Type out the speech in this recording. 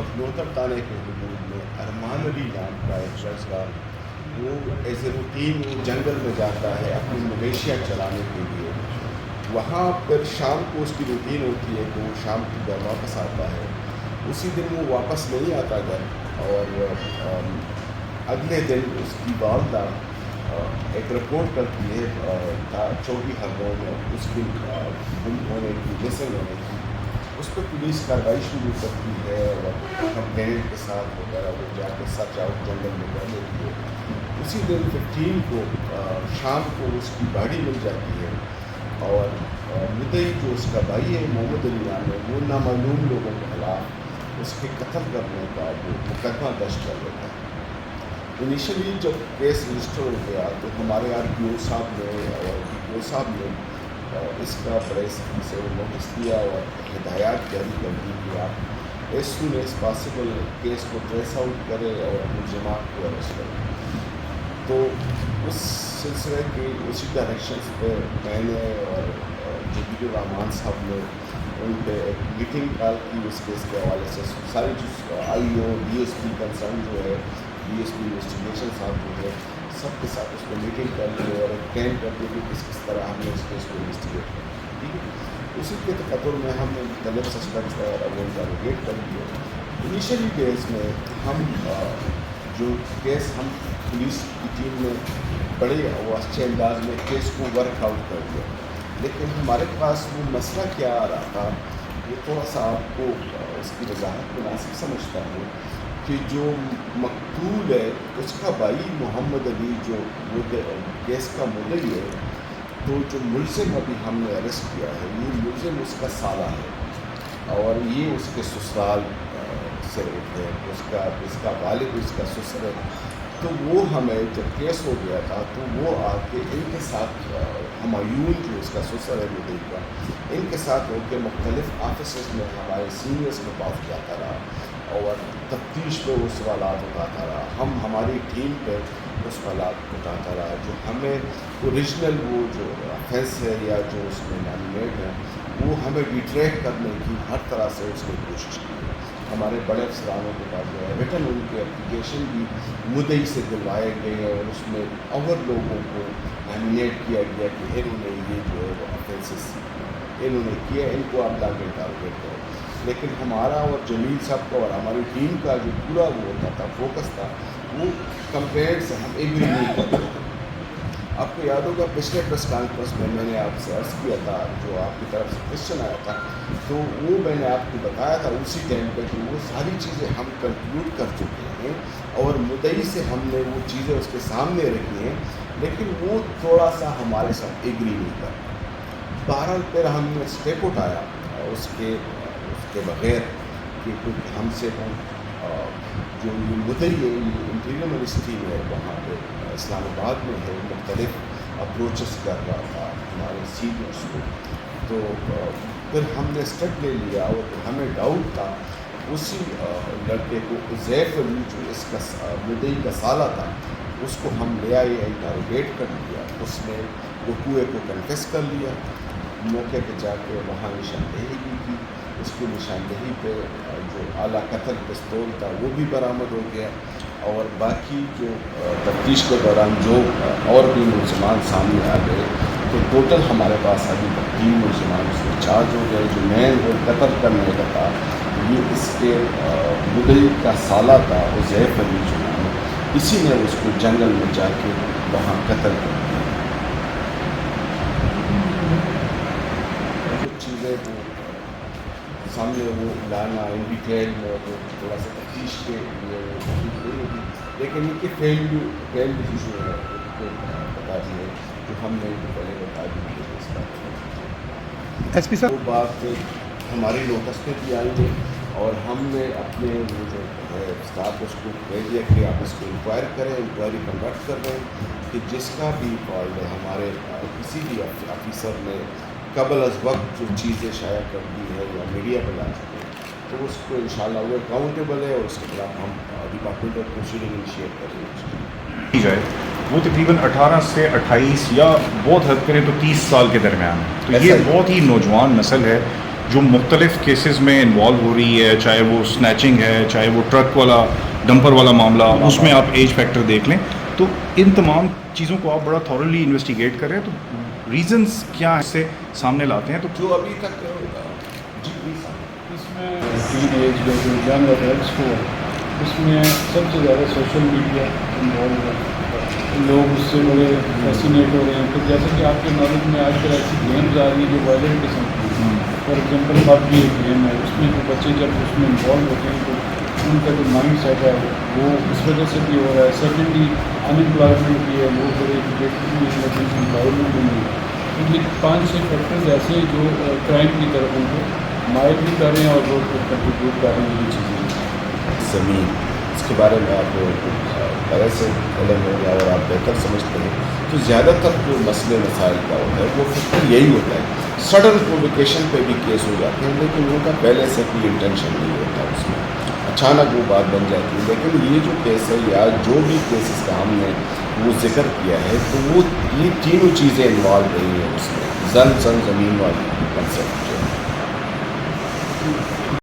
بخلوطر تانے کے حدود میں ارمان علی نام کا ایک شخص تھا. وہ ایز اے روٹین جنگل میں جاتا ہے اپنی مویشیاں چلانے کے لیے. وہاں پھر شام کو اس کی روٹین ہوتی ہے کہ وہ شام کو گھر واپس آتا ہے. اسی دن وہ واپس نہیں آتا گھر, اور اگلے دن اس کی والدہ ایک رپورٹ کرتی ہے چوکی حلقوں میں اس کی گم ہونے کی, مسنگ ہونے کی. اس پہ پولیس کارروائی شروع کرتی ہے اور کمپلینٹ کے ساتھ وغیرہ وہ جا کے سچ آؤٹ جنگل میں کر لیتی ہے. اسی دن 15 کو شام کو اس کی باڈی مل جاتی ہے, اور مدعی جو اس کا بھائی ہے محمد علی نام ہے, وہ نامعلوم لوگوں کے خلاف اس کے قتل کرنے کا وہ مقدمہ درج کر لیتا ہے. انیشلی جب کیس رجسٹر ہو گیا تو ہمارے آر پی او صاحب نے اور ڈی پی او صاحب نے اس کا بڑے سختی سے نوٹس دیا اور ہدایات جاری کر دی کہ آپ as soon as possible case کو ٹریس آؤٹ کرے اور ملزمات کو اریسٹ کریں. تو اس سلسلے کی اسی ڈائریکشنس پہ میں نے اور جبیر الرحمان صاحب نے ان پہ ایک میٹنگ کال کی اس کیس کے حوالے سے. ساری جو I O D S P concern جو ہے, ڈی ایس پی انویسٹیگیشن صاحب جو ہے, سب کے ساتھ اس کو میٹنگ کر لی اور ایک پلان کر دی کہ کس طرح ہم نے اس کیس کو انویسٹیگیٹ کریں. ٹھیک ہے, اسی کے تقدر میں ہم نے مختلف سسپیکٹس اور وہ انٹروگیٹ کر لیے. انیشلی ڈیز میں ہم جو کیس ہم پولیس کی ٹیم نے بڑے وہ اچھے انداز میں کیس کو ورک آؤٹ کر دیا, لیکن ہمارے پاس وہ مسئلہ کیا آ رہا تھا یہ تھوڑا سا آپ کو اس کی وضاحت مناسب سمجھتا ہوں کہ جو مقتول ہے اس کا بھائی محمد علی جو کیس کا مدعی ہے, تو جو ملزم ابھی ہم نے اریسٹ کیا ہے یہ ملزم اس کا سالہ ہے اور یہ اس کے سسرال سے ہے, اس کا والد اس کا سسر ہے. تو وہ ہمیں جب کیس ہو گیا تھا تو وہ آ کے ان کے ساتھ ہمایون جو اس کا سسر ہے مدعی کا, ان کے ساتھ ہو کے مختلف آفیسز میں ہمارے سینئرس کے پاس جاتا رہا اور تفتیش پہ وہ سوالات اٹھاتا رہا. ہم ہماری ٹیم پہ وہ سوالات اٹھاتا رہا جو ہمیں اوریجنل وہ جو افینس ہے یا جو اس میں نامینیٹ ہے وہ ہمیں ڈیٹریکٹ کرنے کی ہر طرح سے اس نے کوشش کی. ہمارے بڑے افسرانوں کے پاس جو ہے ریٹن ان کے اپلیکیشن بھی مدعی سے دلوائے گئے اور اس میں اور لوگوں کو نامینیٹ کیا گیا کہ انہوں نے یہ جو ہے وہ افینسز انہوں نے کیا, ان کو آپ لا کے ٹارگیٹ کرو. لیکن ہمارا اور جمیل صاحب کا اور ہماری ٹیم کا جو پورا وہ ہوتا تھا فوکس تھا وہ کمپیئر سے ہم ایگری نہیں کرتے تھے. آپ کو یاد ہوگا پچھلے پریس کانفرنس میں میں نے آپ سے عرض کیا تھا جو آپ کی طرف سے کوشچن آیا تھا, تو وہ میں نے آپ کو بتایا تھا اسی ٹائم پہ کہ وہ ساری چیزیں ہم کنکلوڈ کر چکے ہیں اور مدعی سے ہم نے وہ چیزیں اس کے سامنے رکھی ہیں, لیکن وہ تھوڑا سا ہمارے ساتھ ایگری نہیں کر. بہرحال پھر ہم نے اسٹیپ اٹھایا اس کے بغیر کہ کچھ ہم سے جو مدعی ہے انٹیریئر منسٹری میں وہاں پہ اسلام آباد میں ہے مختلف اپروچز کر رہا تھا ہمارے سینئرس کو. تو پھر ہم نے اسٹیپ لے لیا اور ہمیں ڈاؤٹ تھا اسی لڑکے کو حذیف علی جو اس کا مدعی کا سالہ تھا اس کو ہم لے آئے, انٹروگیٹ کر لیا. اس نے وہ کوئے کو کنفیس کر لیا, موقع پہ جا کے وہاں نشاندہی بھی کی. اس کی نشاندہی پہ جو اعلیٰ قتل پستول تھا وہ بھی برآمد ہو گیا, اور باقی جو تفتیش کے دوران جو اور بھی ملزمان سامنے آ گئے تو ٹوٹل ہمارے پاس ابھی 3 ملزمان اس میں چارج ہو گئے. جو مین وہ قتل کرنے کا تھا یہ اس کے مدعی کا سالہ تھا حذیف علی جو نام, اسی نے اس کو جنگل میں جا کے وہاں قتل کر دیا. کچھ چیزیں وہ سامنے وہ لانا ان ڈیٹیل میں وہ تھوڑا سا تفتیش کے لیے نہیں ہوگی, لیکن ان کے فیلڈ ایشو ہے بتا دیے جو ہم نے پہلے بتا دی اس بات. ایس پی صاحب وہ بات ہماری نوٹس پہ بھی آئی ہے اور ہم نے اپنے وہ جو ہے اسٹاف اس کو کہہ دیا کہ آپ اس کو انکوائر کریں. انکوائری کنڈکٹ کر رہے ہیں کہ جس کا بھی فالٹ ہے ہمارے کسی بھی آفیسر نے قبل از وقت جو چیزیں شائع کر دی ہے یا میڈیا پہ لا چکے ہیں تو اس کو انشاءاللہ وہ اکاؤنٹیبل ہے اور اس کے خلاف ہم ڈپارٹمنٹ آف پروسیڈنگ انیشیٹ کر رہے ہیں. جائے وہ تقریباً 18 سے 28 یا بہت حد کریں تو 30 سال کے درمیان ہے. تو یہ بہت ہی نوجوان نسل ہے جو مختلف کیسز میں انوالو ہو رہی ہے، چاہے وہ سنیچنگ ہے، چاہے وہ ٹرک والا ڈمپر والا معاملہ، اس میں آپ ایج فیکٹر دیکھ لیں. تو ان تمام چیزوں کو آپ بڑا تھورلی انویسٹیگیٹ کریں تو ریزنز کیا سے سامنے لاتے ہیں. تو جو ابھی تک اس میں ٹین ایج جو ینگ ایڈلٹس کو اس میں سب سے زیادہ سوشل میڈیا انوالو ہے. لوگ اس سے بڑے فیسینیٹ ہو رہے ہیں. تو جیسے کہ آپ کے نالج میں آج کل ایسی گیمز آ رہی ہیں جو وائلنٹ قسم کی ہیں. فار ایگزامپل پب جی ایک گیم ہے، اس میں جو بچے جب اس میں انوالو ہوتے ہیں تو ان کا جو مائنڈ سیٹ ہے وہ اس وجہ سے بھی ہو رہا ہے. سیکنڈلی ان امپلائمنٹ بھی ہے، وہ بڑے امپلائمنٹ بھی ہے. تو یہ 5-6 فیکٹرز ایسے ہیں جو کرائم کی طرف ان کو مائل بھی کر رہے ہیں اور لوگ کو کنٹریبیوٹ کر رہے ہیں یہ چیزیں. زمین اس کے بارے میں آپ پہلے سے علم ہو گیا اور آپ بہتر سمجھتے ہیں. تو زیادہ تر جو مسئلے مسائل کا ہوتا ہے وہ فکر یہی ہوتا ہے. سڈن پروویکیشن پہ بھی کیس ہو جاتے ہیں لیکن ان کا پہلے سے کوئی انٹینشن نہیں ہوتا اس میں، اچانک وہ بات بن جاتی ہے. لیکن یہ جو کیس ہے یا جو بھی کیسز کا ہم نے وہ ذکر کیا ہے تو وہ یہ تینوں چیزیں انوالو رہی ہیں اس میں. زن زمین والی کنسیپٹ جو ہے